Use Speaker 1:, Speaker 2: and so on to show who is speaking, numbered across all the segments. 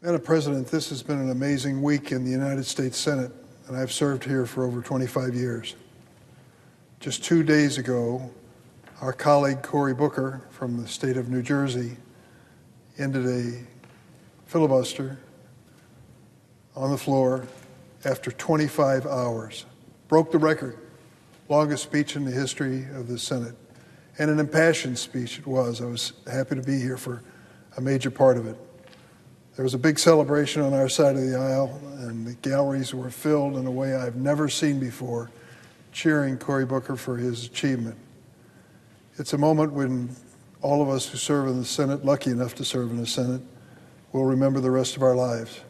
Speaker 1: Madam President, this has been an amazing week in the United States Senate, and I've served here for over 25 years. Just 2 days ago, our colleague Cory Booker from the state of New Jersey ended a filibuster on the floor after 25 hours. Broke the record, longest speech in the history of the Senate, and an impassioned speech it was. I was happy to be here for a major part of it. There was a big celebration on our side of the aisle, and the galleries were filled in a way I've never seen before, cheering Cory Booker for his achievement. It's a moment when all of us who serve in the Senate, lucky enough to serve in the Senate, will remember the rest of our lives.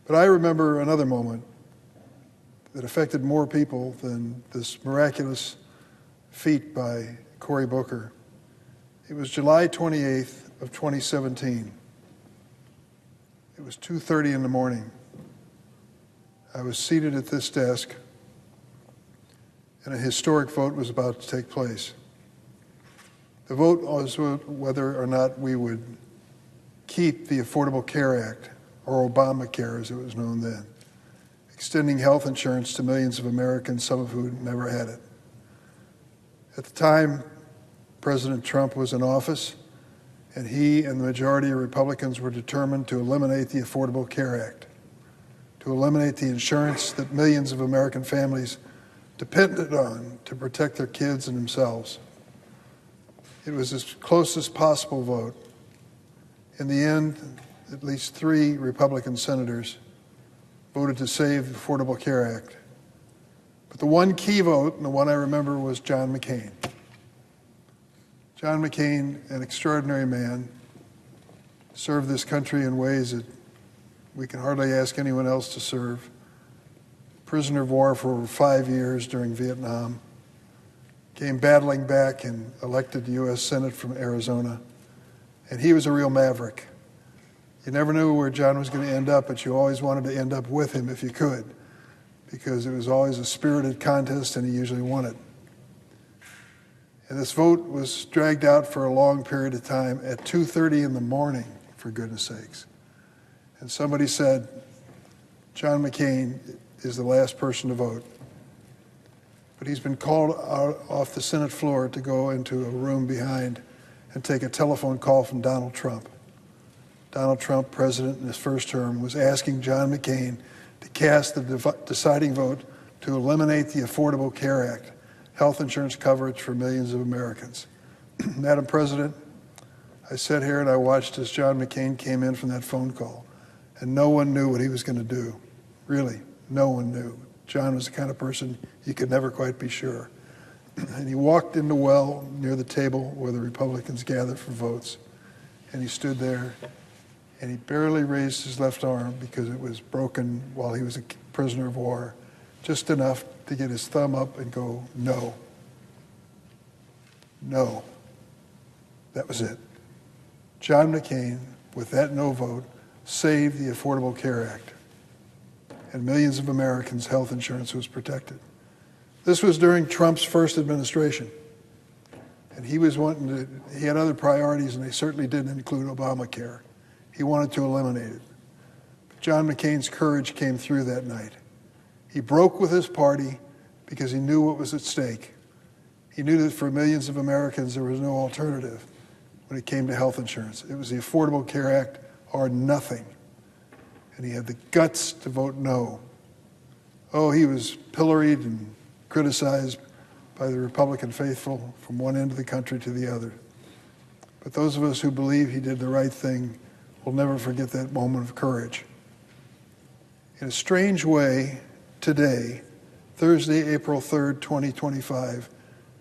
Speaker 1: But I remember another moment that affected more people than this miraculous feat by Cory Booker. It was July 28th of 2017. It was 2:30 in the morning. I was seated at this desk, and a historic vote was about to take place. The vote was whether or not we would keep the Affordable Care Act, or Obamacare as it was known then, extending health insurance to millions of Americans, some of who never had it. At the time, President Trump was in office, and he and the majority of Republicans were determined to eliminate the Affordable Care Act, to eliminate the insurance that millions of American families depended on to protect their kids and themselves. It was as close as possible vote. In the end, at least 3 Republican senators voted to save the Affordable Care Act. But the one key vote, and the one I remember, was John McCain. John McCain, an extraordinary man, served this country in ways that we can hardly ask anyone else to serve. Prisoner of war for over 5 years during Vietnam. Came battling back and elected to U.S. Senate from Arizona. And he was a real maverick. You never knew where John was going to end up, but you always wanted to end up with him if you could, because it was always a spirited contest and he usually won it. And this vote was dragged out for a long period of time at 2:30 in the morning, for goodness sakes. And somebody said, John McCain is the last person to vote. But he's been called out off the Senate floor to go into a room behind and take a telephone call from Donald Trump. Donald Trump, president in his first term, was asking John McCain to cast the deciding vote to eliminate the Affordable Care Act, health insurance coverage for millions of Americans. Madam President, I sat here and I watched as John McCain came in from that phone call, and no one knew what he was going to do. Really, no one knew. John was the kind of person you could never quite be sure. And he walked in the well near the table where the Republicans gathered for votes, and he stood there, and he barely raised his left arm because it was broken while he was a prisoner of war, just enough to get his thumb up and go, no. No. That was it. John McCain, with that no vote, saved the Affordable Care Act. And millions of Americans' health insurance was protected. This was during Trump's first administration. And he had other priorities, and they certainly didn't include Obamacare. He wanted to eliminate it. But John McCain's courage came through that night. He broke with his party because he knew what was at stake. He knew that for millions of Americans there was no alternative when it came to health insurance. It was the Affordable Care Act or nothing. And he had the guts to vote no. Oh, he was pilloried and criticized by the Republican faithful from one end of the country to the other. But those of us who believe he did the right thing will never forget that moment of courage. In a strange way, today, Thursday, April 3rd, 2025,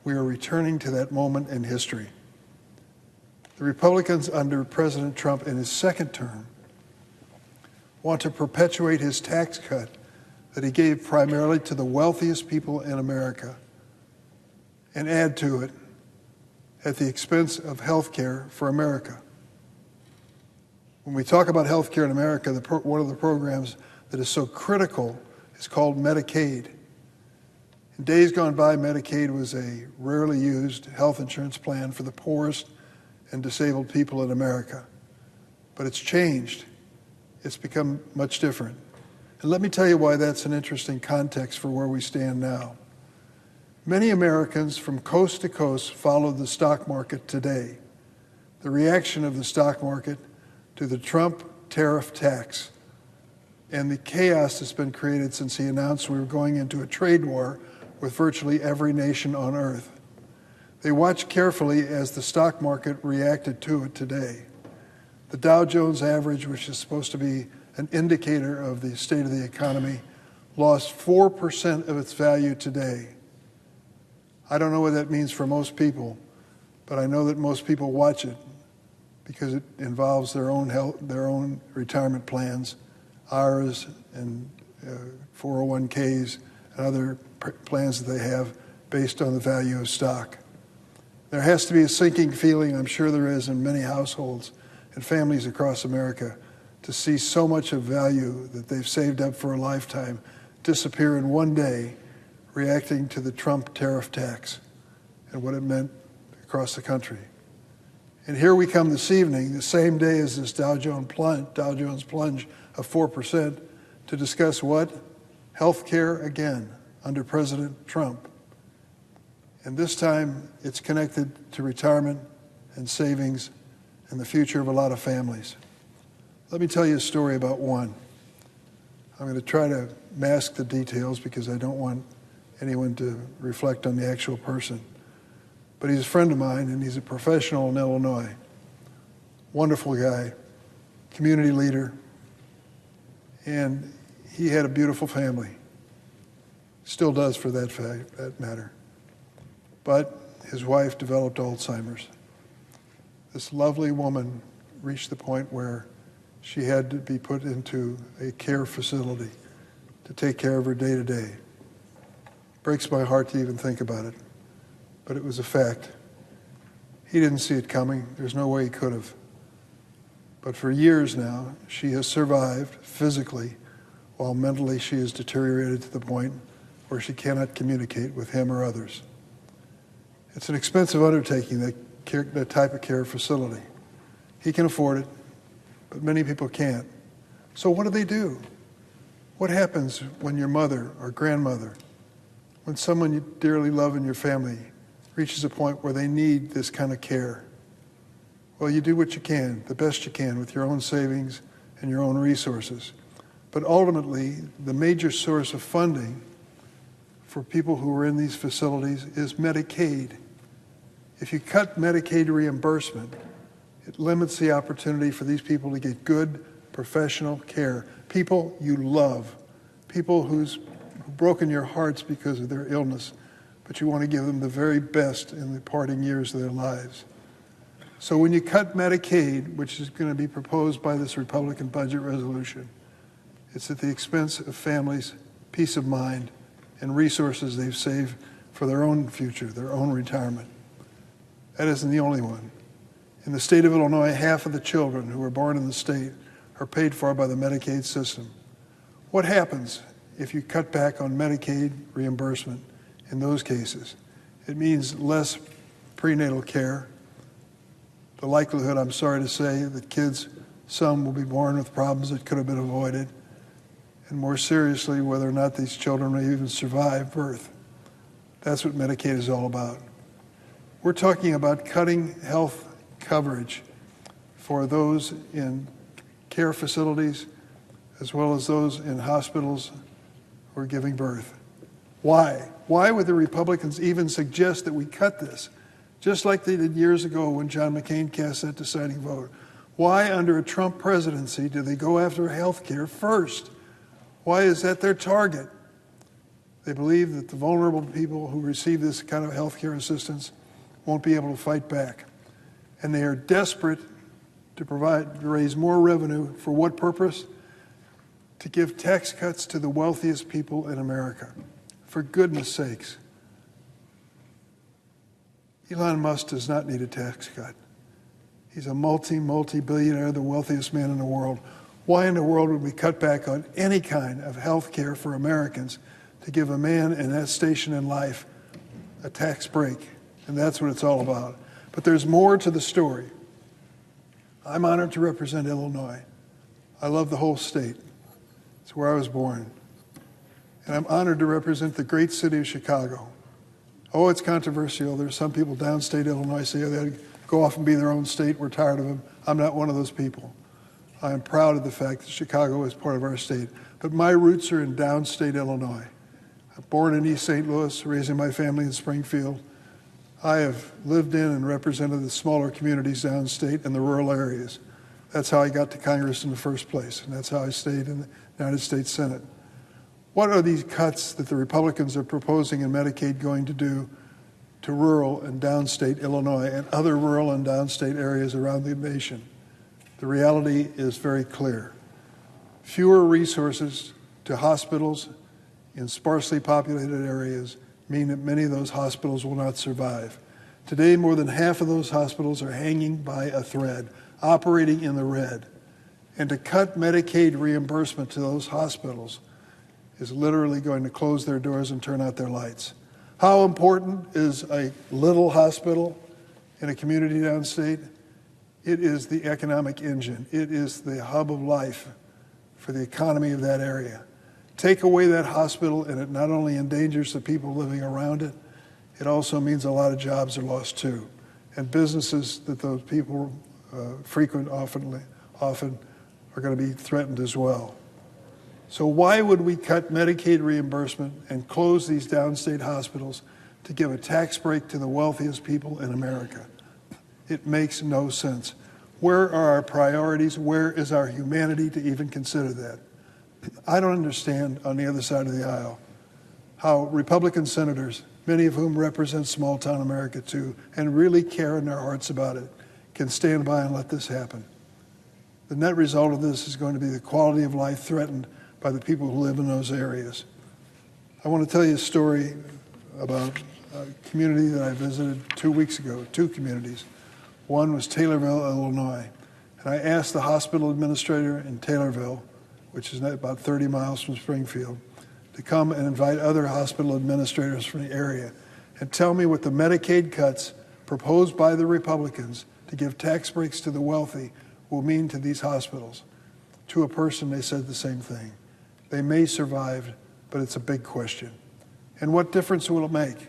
Speaker 1: we are returning to that moment in history. The Republicans under President Trump in his second term want to perpetuate his tax cut that he gave primarily to the wealthiest people in America and add to it at the expense of health care for America. When we talk about health care in America, one of the programs that is so critical is called Medicaid. In days gone by, Medicaid was a rarely used health insurance plan for the poorest and disabled people in America. But it's changed. it's become much different. And let me tell you why that's an interesting context for where we stand now. Many Americans from coast to coast follow the stock market today, the reaction of the stock market to the Trump tariff tax and the chaos that's been created since he announced we were going into a trade war with virtually every nation on earth. They watched carefully as the stock market reacted to it today. The Dow Jones average, which is supposed to be an indicator of the state of the economy, lost 4% of its value today. I don't know what that means for most people, but I know that most people watch it because it involves their own health, their own retirement plans, IRAs and 401ks and other plans that they have based on the value of stock. There has to be a sinking feeling, I'm sure there is in many households and families across America, to see so much of value that they've saved up for a lifetime disappear in one day, reacting to the Trump tariff tax and what it meant across the country. And here we come this evening, the same day as this Dow Jones plunge of 4%, to discuss what? Health care again under President Trump. And this time it's connected to retirement and savings and the future of a lot of families. Let me tell you a story about one. I'm going to try to mask the details because I don't want anyone to reflect on the actual person. But he's a friend of mine and he's a professional in Illinois. Wonderful guy, community leader, and he had a beautiful family. Still does for that matter. But his wife developed Alzheimer's. This lovely woman reached the point where she had to be put into a care facility to take care of her day to day. Breaks my heart to even think about it, but it was a fact. He didn't see it coming. There's no way he could have. But for years now, she has survived physically, while mentally she has deteriorated to the point where she cannot communicate with him or others. It's an expensive undertaking, that type of care facility. He can afford it, but many people can't. So what do? What happens when your mother or grandmother, when someone you dearly love in your family reaches a point where they need this kind of care? Well, you do what you can, the best you can with your own savings and your own resources. But ultimately, the major source of funding for people who are in these facilities is Medicaid. If you cut Medicaid reimbursement, it limits the opportunity for these people to get good professional care. People you love, people who've broken your hearts because of their illness, but you want to give them the very best in the parting years of their lives. So when you cut Medicaid, which is going to be proposed by this Republican budget resolution, it's at the expense of families' peace of mind and resources they've saved for their own future, their own retirement. That isn't the only one. In the state of Illinois, half of the children who are born in the state are paid for by the Medicaid system. What happens if you cut back on Medicaid reimbursement in those cases? It means less prenatal care. The likelihood, I'm sorry to say, that kids, some will be born with problems that could have been avoided. And more seriously, whether or not these children may even survive birth. That's what Medicaid is all about. We're talking about cutting health coverage for those in care facilities as well as those in hospitals who are giving birth. Why? Why would the Republicans even suggest that we cut this? Just like they did years ago when John McCain cast that deciding vote. Why, under a Trump presidency, do they go after health care first? Why is that their target? They believe that the vulnerable people who receive this kind of health care assistance won't be able to fight back. And they are desperate to raise more revenue. For what purpose? To give tax cuts to the wealthiest people in America. For goodness sakes. Elon Musk does not need a tax cut. He's a multi-billionaire, the wealthiest man in the world. Why in the world would we cut back on any kind of health care for Americans to give a man in that station in life a tax break? And that's what it's all about. But there's more to the story. I'm honored to represent Illinois. I love the whole state. It's where I was born. And I'm honored to represent the great city of Chicago. Oh, it's controversial. There's some people downstate Illinois say they go off and be their own state. We're tired of them. I'm not one of those people. I am proud of the fact that Chicago is part of our state. But my roots are in downstate Illinois. I'm born in East St. Louis, raising my family in Springfield. I have lived in and represented the smaller communities downstate and the rural areas. That's how I got to Congress in the first place, and that's how I stayed in the United States Senate. What are these cuts that the Republicans are proposing in Medicaid going to do to rural and downstate Illinois and other rural and downstate areas around the nation? The reality is very clear. Fewer resources to hospitals in sparsely populated areas mean that many of those hospitals will not survive. Today, more than half of those hospitals are hanging by a thread, operating in the red. And to cut Medicaid reimbursement to those hospitals is literally going to close their doors and turn out their lights. How important is a little hospital in a community downstate? It is the economic engine. It is the hub of life for the economy of that area. Take away that hospital and it not only endangers the people living around it, it also means a lot of jobs are lost too. And businesses that those people frequent often are going to be threatened as well. So why would we cut Medicaid reimbursement and close these downstate hospitals to give a tax break to the wealthiest people in America? It makes no sense. Where are our priorities? Where is our humanity to even consider that? I don't understand on the other side of the aisle how Republican senators, many of whom represent small-town America too, and really care in their hearts about it, can stand by and let this happen. The net result of this is going to be the quality of life threatened by the people who live in those areas. I want to tell you a story about a community that I visited 2 weeks ago, two communities. One was Taylorville, Illinois. And I asked the hospital administrator in Taylorville, which is about 30 miles from Springfield, to come and invite other hospital administrators from the area and tell me what the Medicaid cuts proposed by the Republicans to give tax breaks to the wealthy will mean to these hospitals. To a person, they said the same thing. They may survive, but it's a big question. And what difference will it make?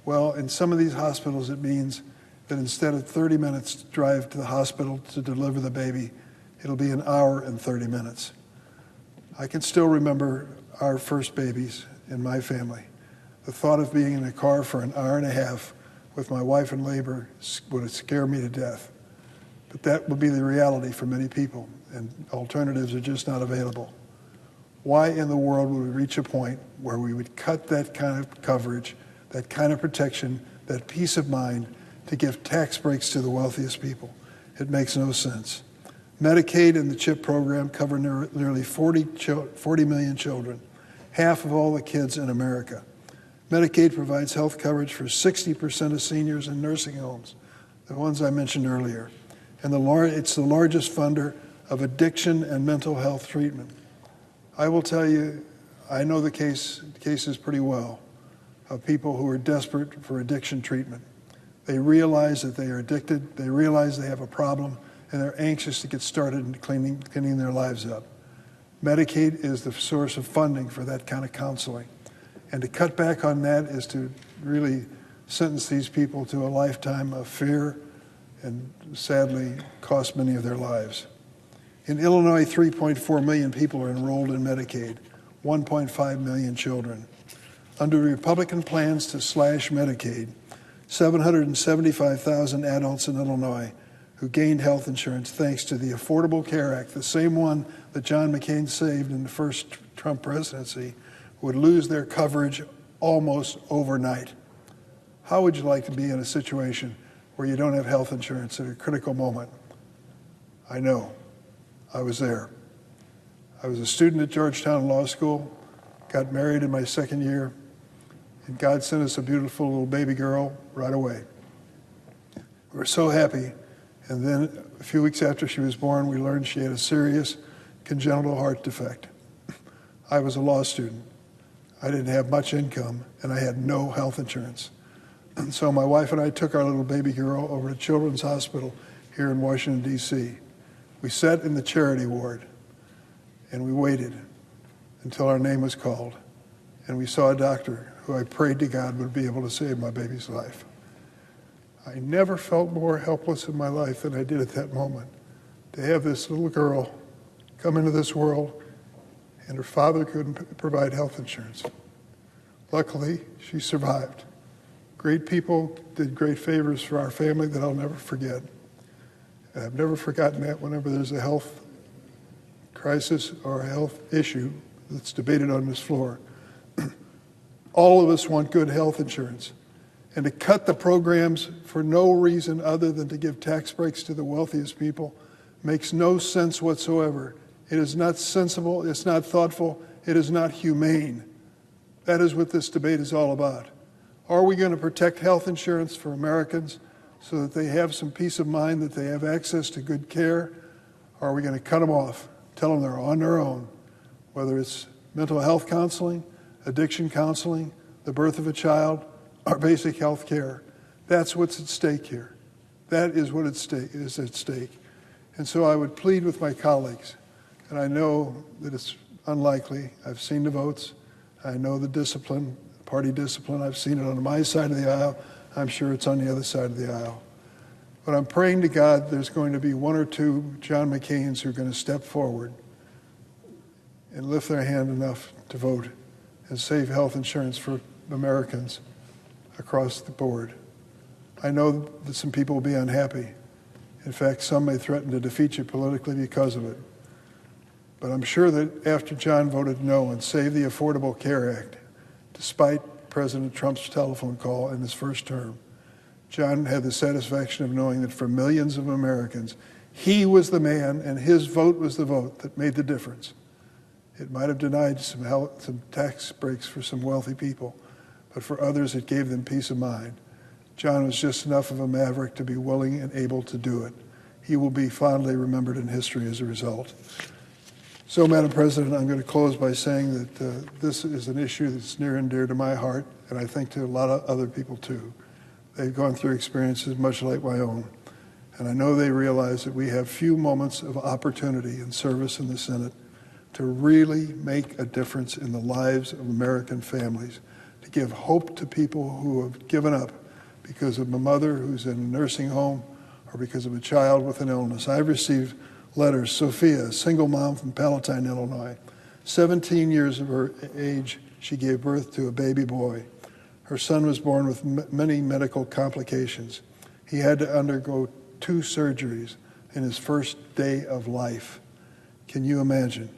Speaker 1: Well, in some of these hospitals, it means that instead of 30 minutes drive to the hospital to deliver the baby, it'll be an hour and 30 minutes. I can still remember our first babies in my family. The thought of being in a car for an hour and a half with my wife in labor would scare me to death. But that would be the reality for many people, and alternatives are just not available. Why in the world would we reach a point where we would cut that kind of coverage, that kind of protection, that peace of mind to give tax breaks to the wealthiest people? It makes no sense. Medicaid and the CHIP program cover nearly 40 million children, half of all the kids in America. Medicaid provides health coverage for 60% of seniors in nursing homes, the ones I mentioned earlier. And it's the largest funder of addiction and mental health treatment. I will tell you, I know the cases pretty well of people who are desperate for addiction treatment. They realize that they are addicted, they realize they have a problem, and they're anxious to get started in cleaning their lives up. Medicaid is the source of funding for that kind of counseling. And to cut back on that is to really sentence these people to a lifetime of fear and sadly cost many of their lives. In Illinois, 3.4 million people are enrolled in Medicaid, 1.5 million children. Under Republican plans to slash Medicaid, 775,000 adults in Illinois who gained health insurance thanks to the Affordable Care Act, the same one that John McCain saved in the first Trump presidency, would lose their coverage almost overnight. How would you like to be in a situation where you don't have health insurance at a critical moment? I know. I was there. I was a student at Georgetown Law School, got married in my second year, and God sent us a beautiful little baby girl right away. We were so happy, and then a few weeks after she was born, we learned she had a serious congenital heart defect. I was a law student. I didn't have much income, and I had no health insurance. And so my wife and I took our little baby girl over to Children's Hospital here in Washington, D.C. We sat in the charity ward. And we waited until our name was called, and we saw a doctor who I prayed to God would be able to save my baby's life. I never felt more helpless in my life than I did at that moment. To have this little girl come into this world, and her father couldn't provide health insurance. Luckily, she survived. Great people did great favors for our family that I'll never forget. And I've never forgotten that whenever there's a health crisis or a health issue that's debated on this floor. All of us want good health insurance. And to cut the programs for no reason other than to give tax breaks to the wealthiest people makes no sense whatsoever. It is not sensible, it's not thoughtful, it is not humane. That is what this debate is all about. Are we going to protect health insurance for Americans so that they have some peace of mind, that they have access to good care? Or are we going to cut them off, tell them they're on their own, whether it's mental health counseling, addiction counseling, the birth of a child, or basic health care? That's what's at stake here. That is what is at stake. And so I would plead with my colleagues, and I know that it's unlikely. I've seen the votes. I know the discipline, party discipline. I've seen it on my side of the aisle. I'm sure it's on the other side of the aisle. But I'm praying to God there's going to be one or two John McCains who are going to step forward and lift their hand enough to vote and save health insurance for Americans across the board. I know that some people will be unhappy. In fact, some may threaten to defeat you politically because of it. But I'm sure that after John voted no and saved the Affordable Care Act, despite President Trump's telephone call in his first term, John had the satisfaction of knowing that for millions of Americans, he was the man and his vote was the vote that made the difference. It might have denied some tax breaks for some wealthy people, but for others it gave them peace of mind. John was just enough of a maverick to be willing and able to do it. He will be fondly remembered in history as a result. So, Madam President, I'm going to close by saying that this is an issue that's near and dear to my heart, and I think to a lot of other people too. They've gone through experiences much like my own, and I know they realize that we have few moments of opportunity and service in the Senate to really make a difference in the lives of American families, to give hope to people who have given up because of a mother who's in a nursing home or because of a child with an illness. I've received letters. Sophia, a single mom from Palatine, Illinois. 17 years of her age, she gave birth to a baby boy. Her son was born with many medical complications. He had to undergo 2 surgeries in his first day of life. Can you imagine?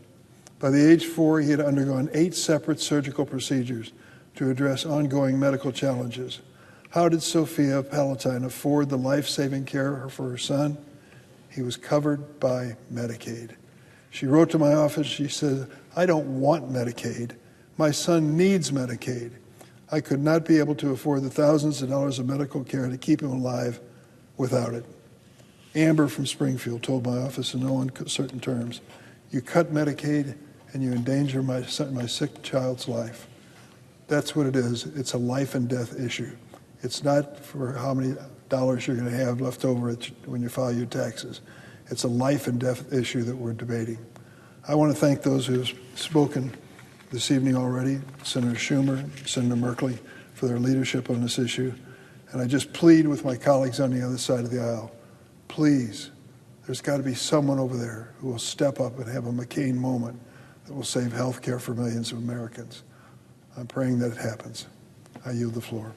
Speaker 1: By the age 4, he had undergone 8 separate surgical procedures to address ongoing medical challenges. How did Sophia of Palatine afford the life-saving care for her son? He was covered by Medicaid. She wrote to my office, she said, "I don't want Medicaid. My son needs Medicaid. I could not be able to afford the thousands of dollars of medical care to keep him alive without it." Amber from Springfield told my office in no uncertain terms, "You cut Medicaid and you endanger my sick child's life." That's what it is. It's a life and death issue. It's not for how many dollars you're going to have left over when you file your taxes. It's a life and death issue that we're debating. I want to thank those who have spoken this evening already, Senator Schumer, Senator Merkley, for their leadership on this issue. And I just plead with my colleagues on the other side of the aisle, please, there's got to be someone over there who will step up and have a McCain moment that will save health care for millions of Americans. I'm praying that it happens. I yield the floor.